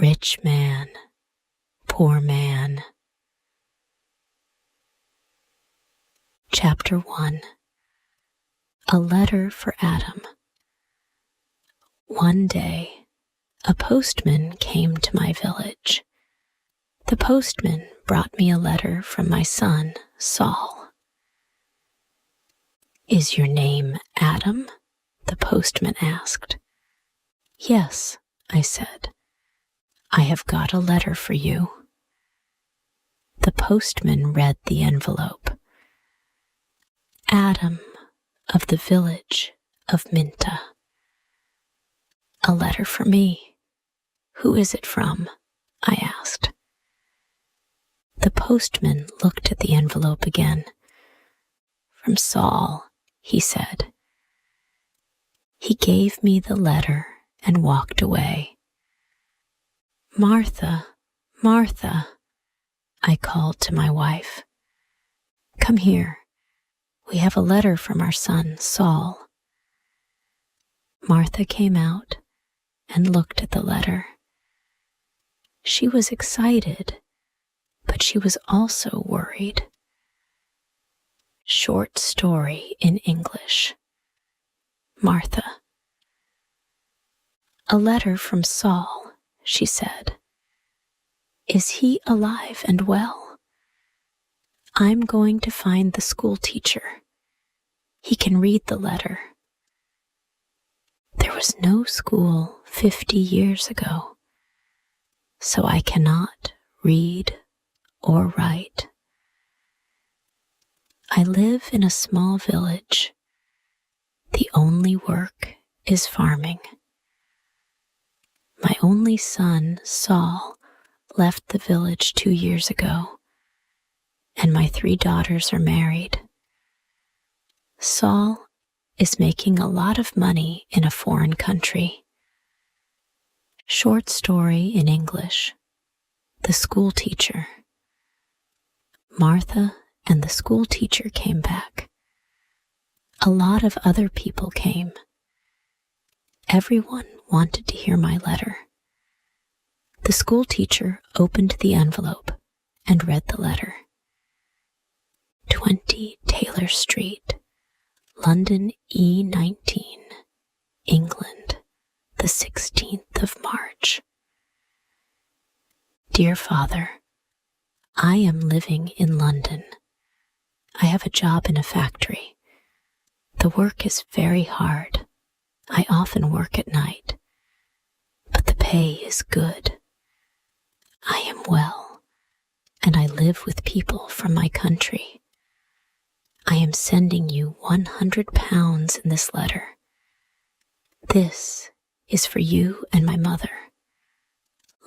Rich man, poor man. Chapter 1. A letter for Adam. One day, a postman came to my village. The postman brought me a letter from my son, Saul. "Is your name Adam?" the postman asked. "Yes," I said. "I have got a letter for you." The postman read the envelope. Adam of the village of Minta. "A letter for me. Who is it from?" I asked. The postman looked at the envelope again. "From Saul," he said. He gave me the letter and walked away. "Martha, Martha," I called to my wife. "Come here. We have a letter from our son, Saul." Martha came out and looked at the letter. She was excited, but she was also worried. Short story in English. Martha. "A letter from Saul," she said. "Is he alive and well? I'm going to find the school teacher. He can read the letter." There was no school 50 years ago, so I cannot read or write. I live in a small village. The only work is farming. My only son, Saul, left the village 2 years ago, and my 3 daughters are married. Saul is making a lot of money in a foreign country. Short story in English. The school teacher. Martha and the school teacher came back. A lot of other people came. Everyone wanted to hear my letter. The school teacher opened the envelope and read the letter. 20 Taylor Street, London E19, England, the 16th of March. Dear Father, I am living in London. I have a job in a factory. The work is very hard. I often work at night, but the pay is good. I am well, and I live with people from my country. I am sending you £100 in this letter. This is for you and my mother.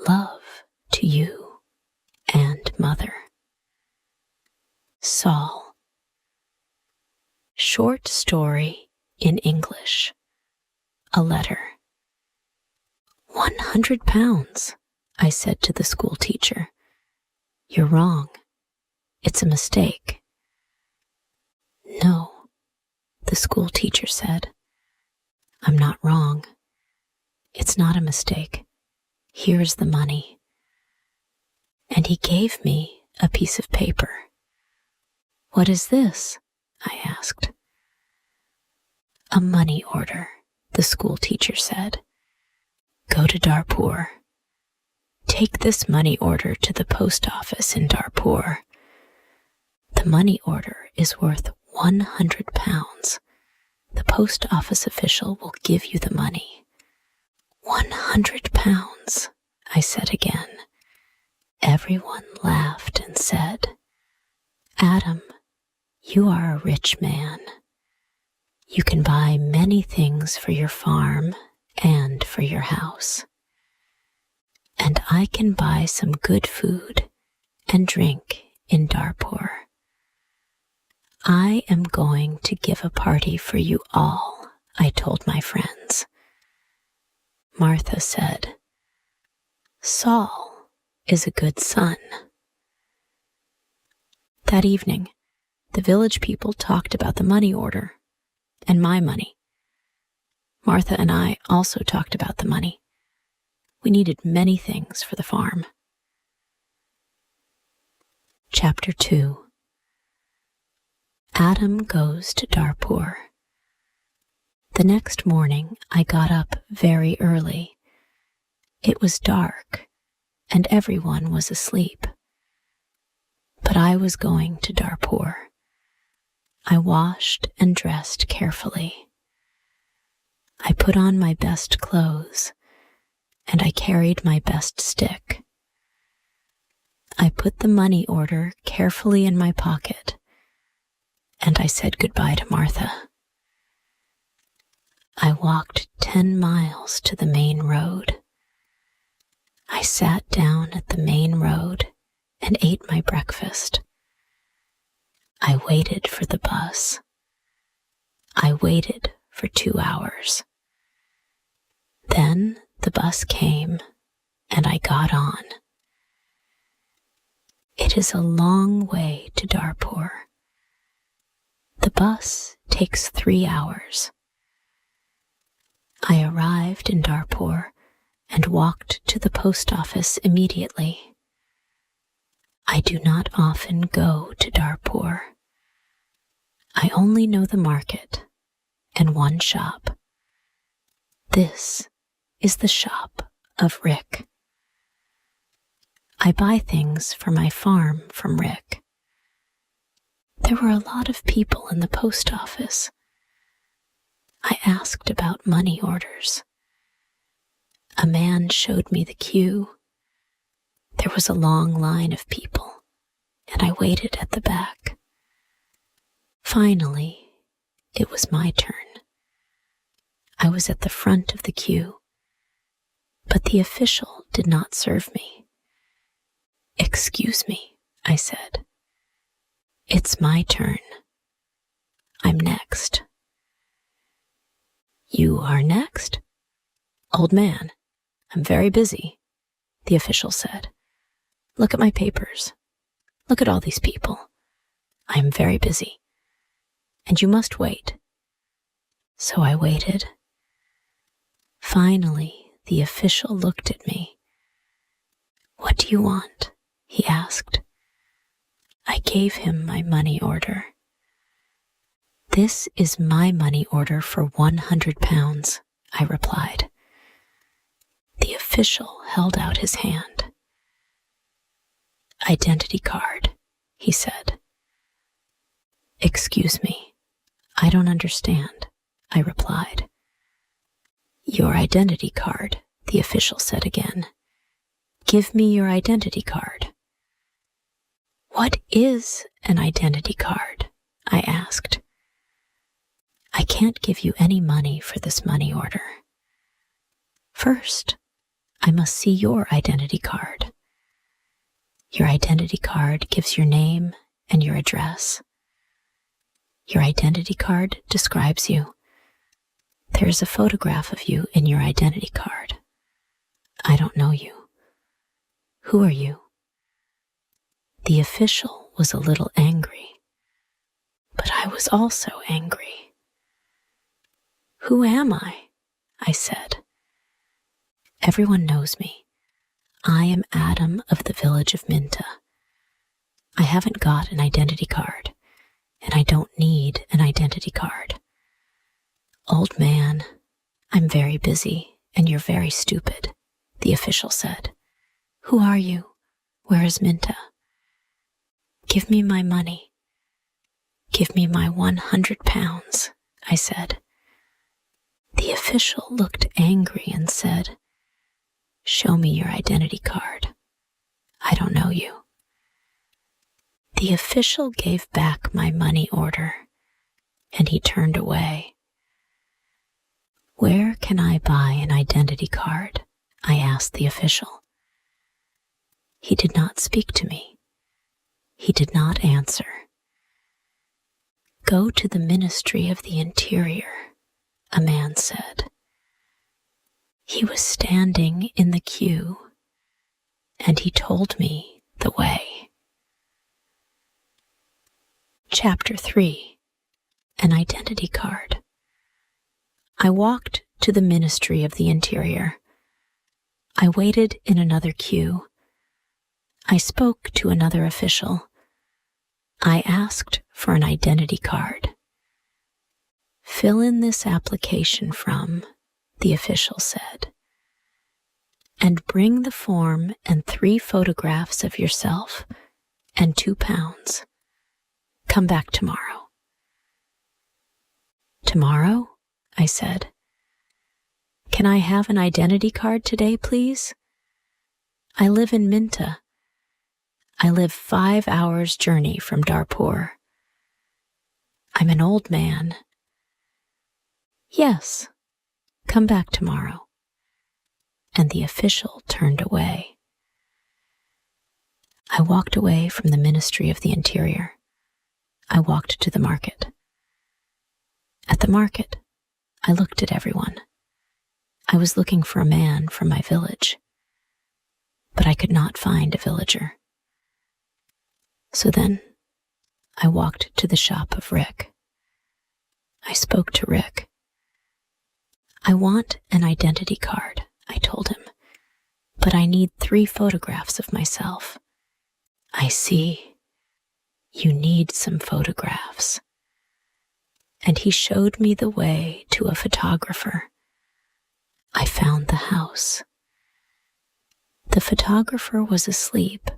Love to you and mother. Saul. Short story in English. A letter. £100, I said to the school teacher. "You're wrong. It's a mistake." "No," the school teacher said. "I'm not wrong. It's not a mistake. Here's the money." And he gave me a piece of paper. "What is this?" I asked. "A money order," the school teacher said. "Go to Darpur. Take this money order to the post office in Darpur. The money order is worth £100. The post office official will give you the money." £100, I said again. Everyone laughed and said, "Adam, you are a rich man. You can buy many things for your farm and for your house. And I can buy some good food and drink in Darpur. I am going to give a party for you all," I told my friends. Martha said, "Saul is a good son." That evening, the village people talked about the money order and my money. Martha and I also talked about the money. We needed many things for the farm. Chapter 2. Adam goes to Darpur. The next morning, I got up very early. It was dark, and everyone was asleep. But I was going to Darpur. I washed and dressed carefully. I put on my best clothes, and I carried my best stick. I put the money order carefully in my pocket, and I said goodbye to Martha. I walked 10 miles to the main road. I sat down at the main road and ate my breakfast. I waited for the bus. I waited for 2 hours. Then the bus came, and I got on. It is a long way to Darpur. The bus takes 3 hours. I arrived in Darpur and walked to the post office immediately. I do not often go to Darpur. I only know the market and one shop. This is the shop of Rick. I buy things for my farm from Rick. There were a lot of people in the post office. I asked about money orders. A man showed me the queue. There was a long line of people, and I waited at the back. Finally, it was my turn. I was at the front of the queue, but the official did not serve me. "Excuse me," I said. "It's my turn. I'm next." "You are next? Old man, I'm very busy," the official said. "Look at my papers. Look at all these people. I am very busy. And you must wait." So I waited. Finally, the official looked at me. "What do you want?" he asked. I gave him my money order. "This is my money order for 100 pounds, I replied. The official held out his hand. "Identity card," he said. "Excuse me, I don't understand," I replied. "Your identity card," the official said again. "Give me your identity card." "What is an identity card?" I asked. "I can't give you any money for this money order. First, I must see your identity card. Your identity card gives your name and your address. Your identity card describes you. There is a photograph of you in your identity card. I don't know you. Who are you?" The official was a little angry, but I was also angry. "Who am I?" I said. "Everyone knows me. I am Adam of the village of Minta. I haven't got an identity card, and I don't need an identity card. Old man, I'm very busy, and you're very stupid," the official said. "Who are you? Where is Minta? Give me my money. Give me my 100 pounds, I said. The official looked angry and said, "Show me your identity card. I don't know you." The official gave back my money order, and he turned away. "Where can I buy an identity card?" I asked the official. He did not speak to me. He did not answer. "Go to the Ministry of the Interior," a man said. He was standing in the queue, and he told me the way. Chapter 3. An Identity Card. I walked to the Ministry of the Interior. I waited in another queue. I spoke to another official. I asked for an identity card. Fill in this application from, the official said, and bring the form and 3 photographs of yourself and £2. Come back tomorrow. Tomorrow? I said. Can I have an identity card today, please? I live in Minta. I live 5 hours' journey from Darpur. I'm an old man. Yes, come back tomorrow. And the official turned away. I walked away from the Ministry of the Interior. I walked to the market. At the market, I looked at everyone. I was looking for a man from my village, but I could not find a villager. So then, I walked to the shop of Rick. I spoke to Rick. I want an identity card, I told him, but I need 3 photographs of myself. I see. You need some photographs. And he showed me the way to a photographer. I found the house. The photographer was asleep,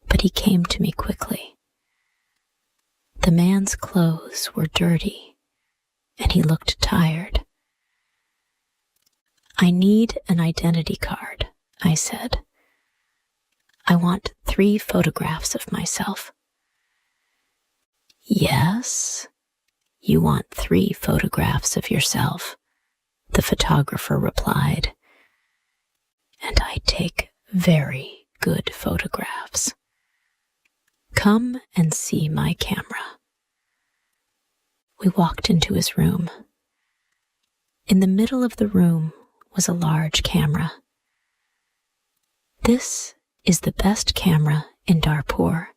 but he came to me quickly. The man's clothes were dirty, and he looked tired. I need an identity card, I said. I want 3 photographs of myself. Yes, you want 3 photographs of yourself, the photographer replied. And I take very good photographs. Come and see my camera. We walked into his room. In the middle of the room was a large camera. This is the best camera in Darpur.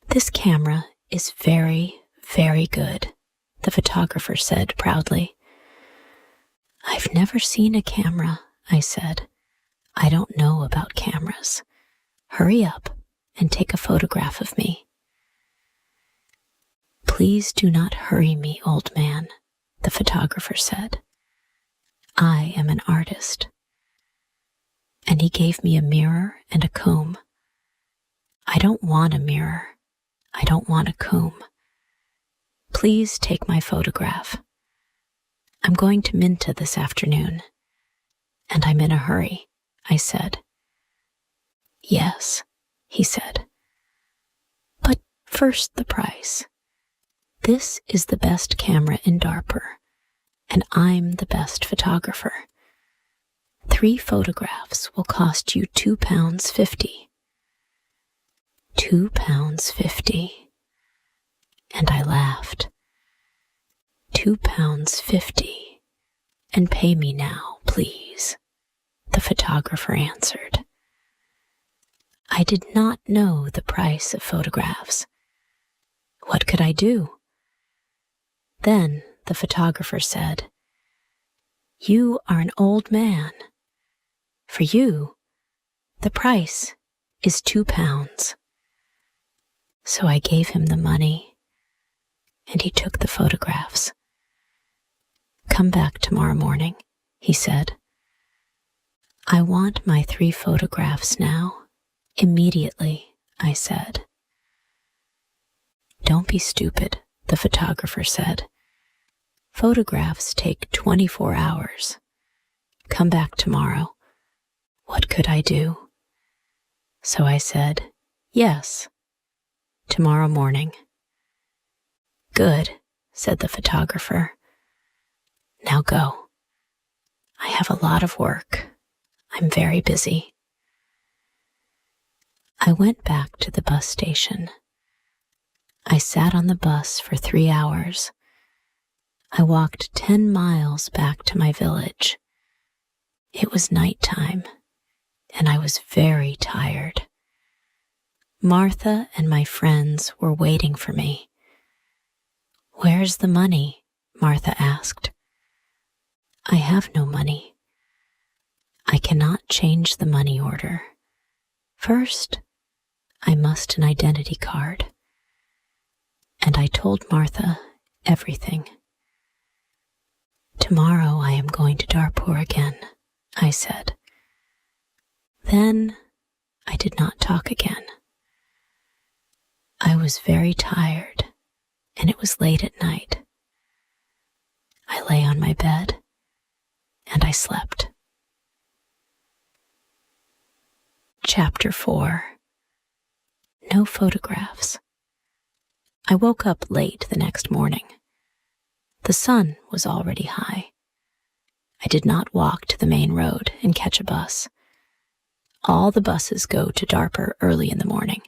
This camera is very, very good, the photographer said proudly. I've never seen a camera, I said. I don't know about cameras. Hurry up and take a photograph of me. Please do not hurry me, old man, the photographer said. I am an artist. And he gave me a mirror and a comb. I don't want a mirror. I don't want a comb. Please take my photograph. I'm going to Minta this afternoon, and I'm in a hurry, I said. Yes, he said. But first the price. This is the best camera in Darpur, and I'm the best photographer. 3 photographs will cost you £2.50. £2.50. And I laughed. £2.50. And pay me now, please, the photographer answered. I did not know the price of photographs. What could I do? Then the photographer said, You are an old man. For you, the price is £2. So I gave him the money, and he took the photographs. Come back tomorrow morning, he said. I want my 3 photographs now, immediately, I said. Don't be stupid, the photographer said. Photographs take 24 hours. Come back tomorrow. What could I do? So I said, yes, tomorrow morning. Good, said the photographer. Now go. I have a lot of work. I'm very busy. I went back to the bus station. I sat on the bus for 3 hours. I walked 10 miles back to my village. It was nighttime, and I was very tired. Martha and my friends were waiting for me. Where's the money? Martha asked. I have no money. I cannot change the money order. First, I must an identity card. And I told Martha everything. Tomorrow I am going to Darpur again, I said. Then I did not talk again. I was very tired, and it was late at night. I lay on my bed, and I slept. Chapter 4. No photographs. I woke up late the next morning. The sun was already high. I did not walk to the main road and catch a bus. All the buses go to Darpur early in the morning.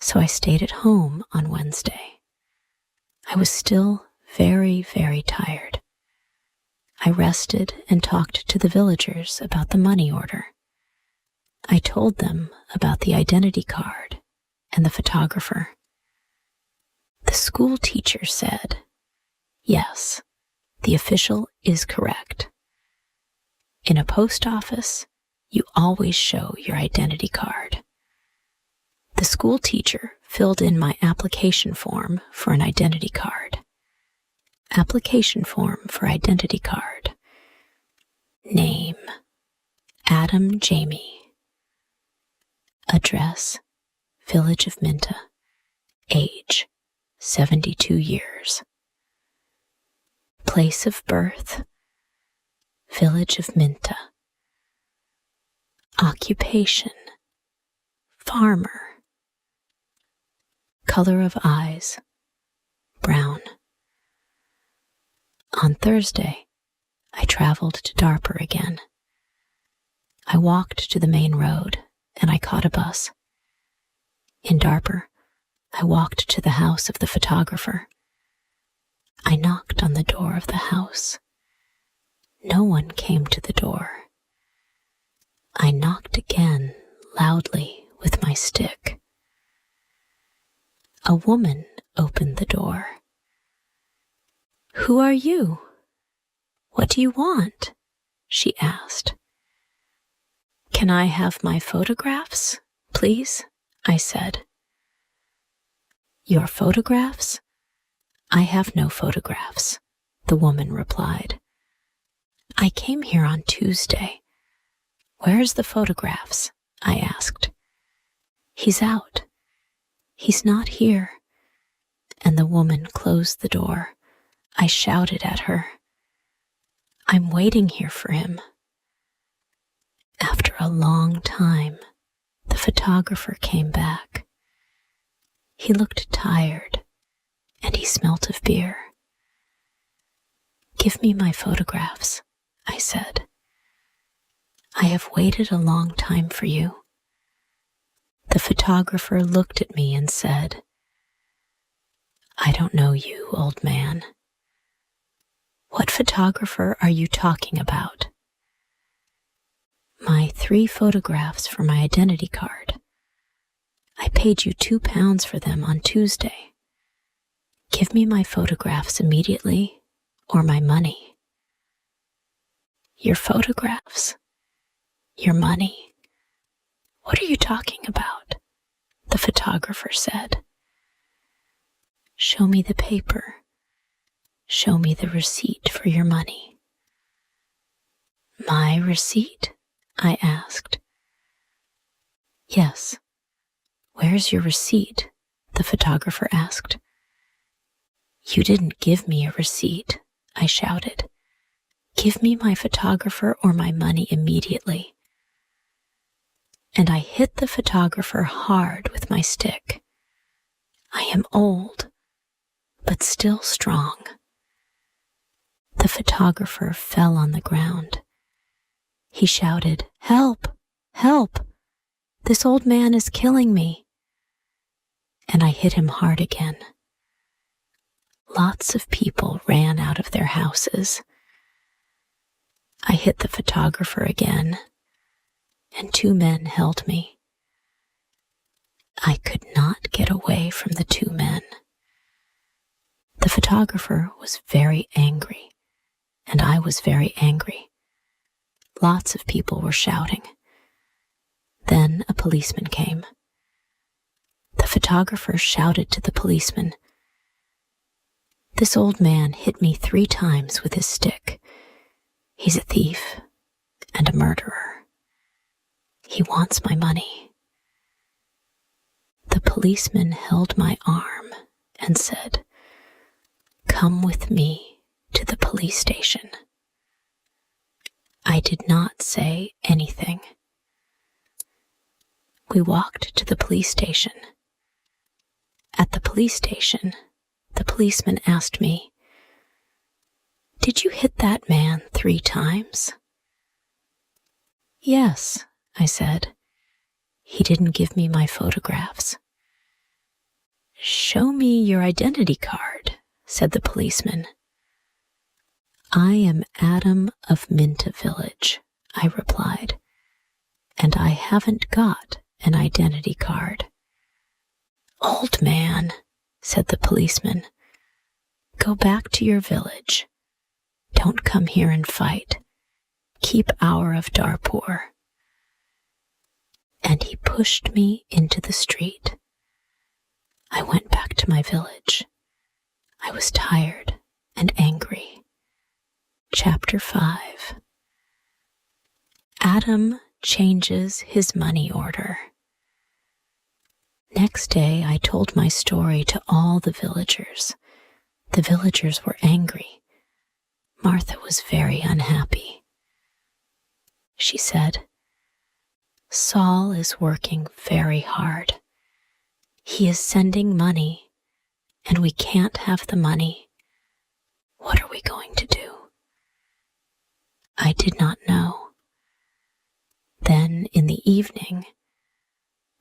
So I stayed at home on Wednesday. I was still very, very tired. I rested and talked to the villagers about the money order. I told them about the identity card and the photographer. The school teacher said, "Yes, the official is correct. In a post office, you always show your identity card." The school teacher filled in my application form for an identity card. Application form for identity card. Name, Adam Jamie. Address, Village of Minta. Age, 72 years. Place of birth, Village of Minta. Occupation, farmer. Color of eyes, brown. On Thursday, I traveled to Darpur again. I walked to the main road and I caught a bus. In Darpur, I walked to the house of the photographer. I knocked on the door of the house. No one came to the door. I knocked again loudly with my stick. A woman opened the door. "Who are you? What do you want?" she asked. "Can I have my photographs, please?" I said. "Your photographs? I have no photographs," the woman replied. "I came here on Tuesday. Where's the photographs?" I asked. "He's out. He's not here." And the woman closed the door. I shouted at her, "I'm waiting here for him." After a long time, the photographer came back. He looked tired, and he smelt of beer. "Give me my photographs," I said. "I have waited a long time for you." The photographer looked at me and said, "I don't know you, old man. What photographer are you talking about?" "My 3 photographs for my identity card. I paid you £2 for them on Tuesday. Give me my photographs immediately, or my money." "Your photographs? Your money? What are you talking about?" the photographer said. "Show me the paper. Show me the receipt for your money." "My receipt?" I asked. "Yes. Where's your receipt?" the photographer asked. "You didn't give me a receipt," I shouted. "Give me my photographer or my money immediately." And I hit the photographer hard with my stick. I am old, but still strong. The photographer fell on the ground. He shouted, "Help! Help! This old man is killing me." And I hit him hard again. Lots of people ran out of their houses. I hit the photographer again, and 2 men held me. I could not get away from the 2 men. The photographer was very angry, and I was very angry. Lots of people were shouting. Then a policeman came. The photographer shouted to the policeman, "This old man hit me 3 times with his stick. He's a thief and a murderer. He wants my money." The policeman held my arm and said, "Come with me to the police station." I did not say anything. We walked to the police station. At the police station, the policeman asked me, "Did you hit that man 3 times?" "Yes," I said. "He didn't give me my photographs." "Show me your identity card," said the policeman. "I am Adam of Minta Village," I replied, "and I haven't got an identity card." "Old man," said the policeman, "go back to your village. Don't come here and fight. Keep out of Darpur." And he pushed me into the street. I went back to my village. I was tired and angry. Chapter 5. Adam changes his money order. Next day, I told my story to all the villagers. The villagers were angry. Martha was very unhappy. She said, "Saul is working very hard. He is sending money, and we can't have the money. What are we going to do?" I did not know. Then, in the evening,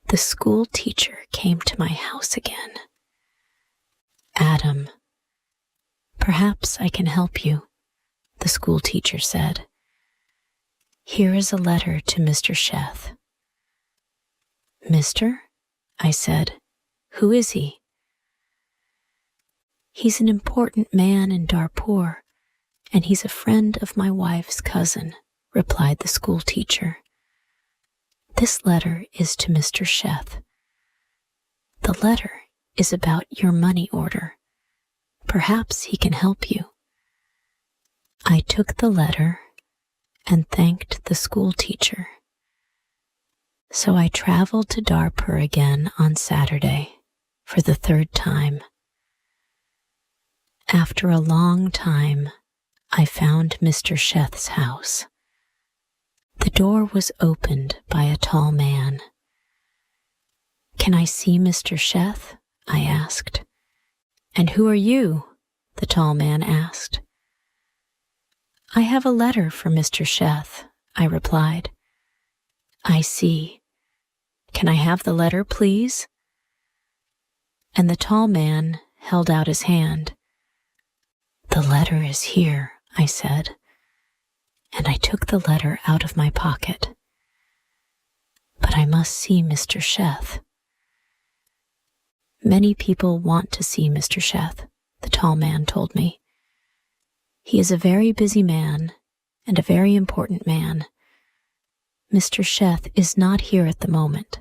the school teacher came to my house again. "Adam, perhaps I can help you," the school teacher said. "Here is a letter to Mr. Sheth." "Mr.?" I said. "Who is he?" "He's an important man in Darpur, and he's a friend of my wife's cousin," replied the school teacher. "This letter is to Mr. Sheth. The letter is about your money order. Perhaps he can help you." I took the letter and thanked the school teacher. So I traveled to Darpur again on Saturday for the 3rd time. After a long time, I found Mr. Sheth's house. The door was opened by a tall man. "Can I see Mr. Sheth?" I asked. "And who are you?" the tall man asked. "I have a letter for Mr. Sheth," I replied. "I see. Can I have the letter, please?" And the tall man held out his hand. "The letter is here," I said, and I took the letter out of my pocket. "But I must see Mr. Sheth." "Many people want to see Mr. Sheth," the tall man told me. "He is a very busy man and a very important man. Mr. Sheth is not here at the moment,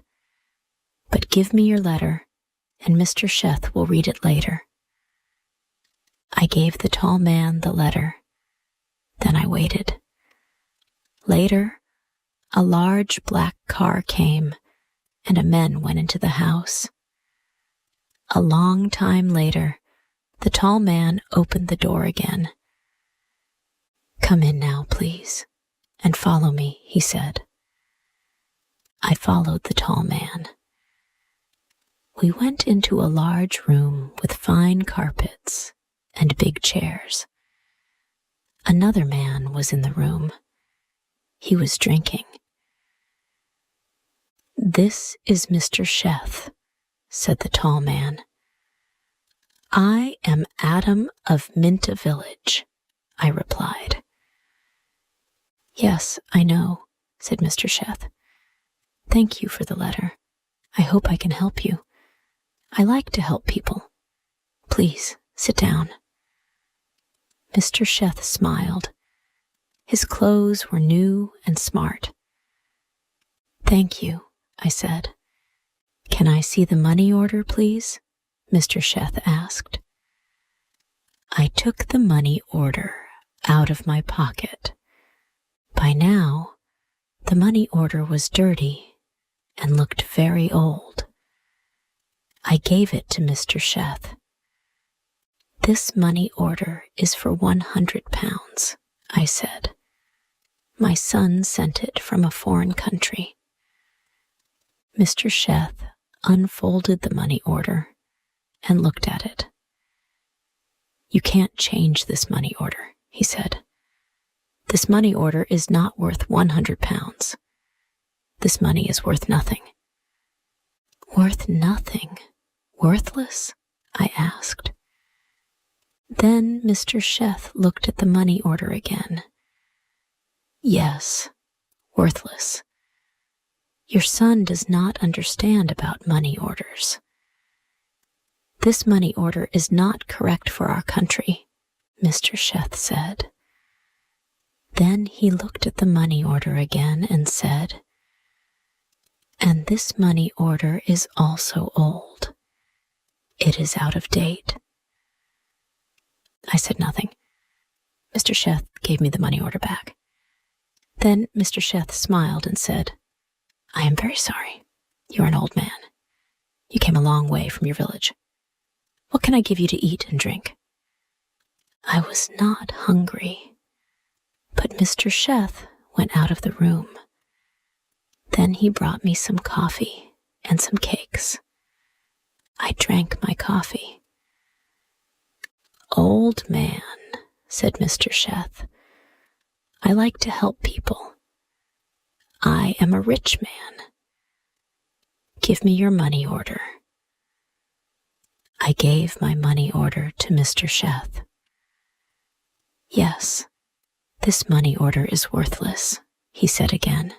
but give me your letter and Mr. Sheth will read it later." I gave the tall man the letter. Then I waited. Later, a large black car came and a man went into the house. A long time later, the tall man opened the door again. "Come in now, please, and follow me," he said. I followed the tall man. We went into a large room with fine carpets and big chairs. Another man was in the room. He was drinking. "This is Mr. Sheth," said the tall man. "I am Adam of Minta Village," I replied. "Yes, I know," said Mr. Sheth. "Thank you for the letter. I hope I can help you. I like to help people. Please, sit down." Mr. Sheth smiled, His clothes were new and smart. "Thank you," I said. "Can I see the money order, please?" Mr. Sheth asked. I took the money order out of my pocket. By now, the money order was dirty and looked very old. I gave it to Mr. Sheth. "This money order is for 100 pounds, I said. "My son sent it from a foreign country." Mr. Sheth unfolded the money order and looked at it. "You can't change this money order," he said. "This money order is not worth 100 pounds. This money is worth nothing." "Worth nothing? Worthless?" I asked. Then Mr. Sheth looked at the money order again. "Yes, worthless. Your son does not understand about money orders. This money order is not correct for our country," Mr. Sheth said. Then he looked at the money order again and said, "And this money order is also old. It is out of date." I said nothing. Mr. Sheth gave me the money order back. Then Mr. Sheth smiled and said, "I am very sorry. You are an old man. You came a long way from your village. What can I give you to eat and drink?" I was not hungry, but Mr. Sheth went out of the room. Then he brought me some coffee and some cakes. I drank my coffee. "Old man," said Mr. Sheth, "I like to help people. I am a rich man. Give me your money order." I gave my money order to Mr. Sheth. "Yes, this money order is worthless," he said again.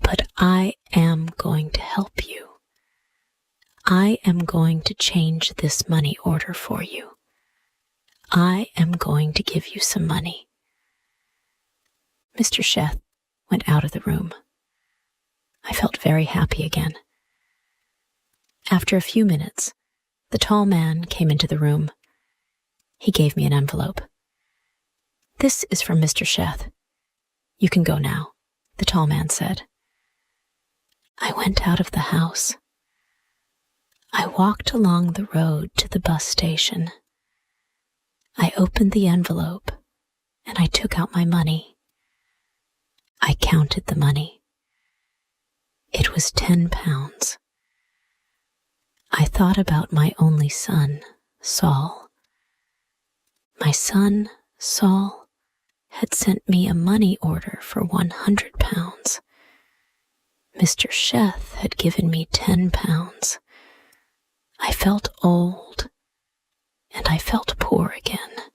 "But I am going to help you. I am going to change this money order for you. I am going to give you some money." Mr. Sheth went out of the room. I felt very happy again. After a few minutes, the tall man came into the room. He gave me an envelope. "This is from Mr. Sheth. You can go now," the tall man said. I went out of the house. I walked along the road to the bus station. I opened the envelope and I took out my money. I counted the money. It was 10 pounds. I thought about my only son, Saul. My son, Saul, had sent me a money order for 100 pounds. Mr. Sheth had given me 10 pounds. I felt old, and I felt poor again.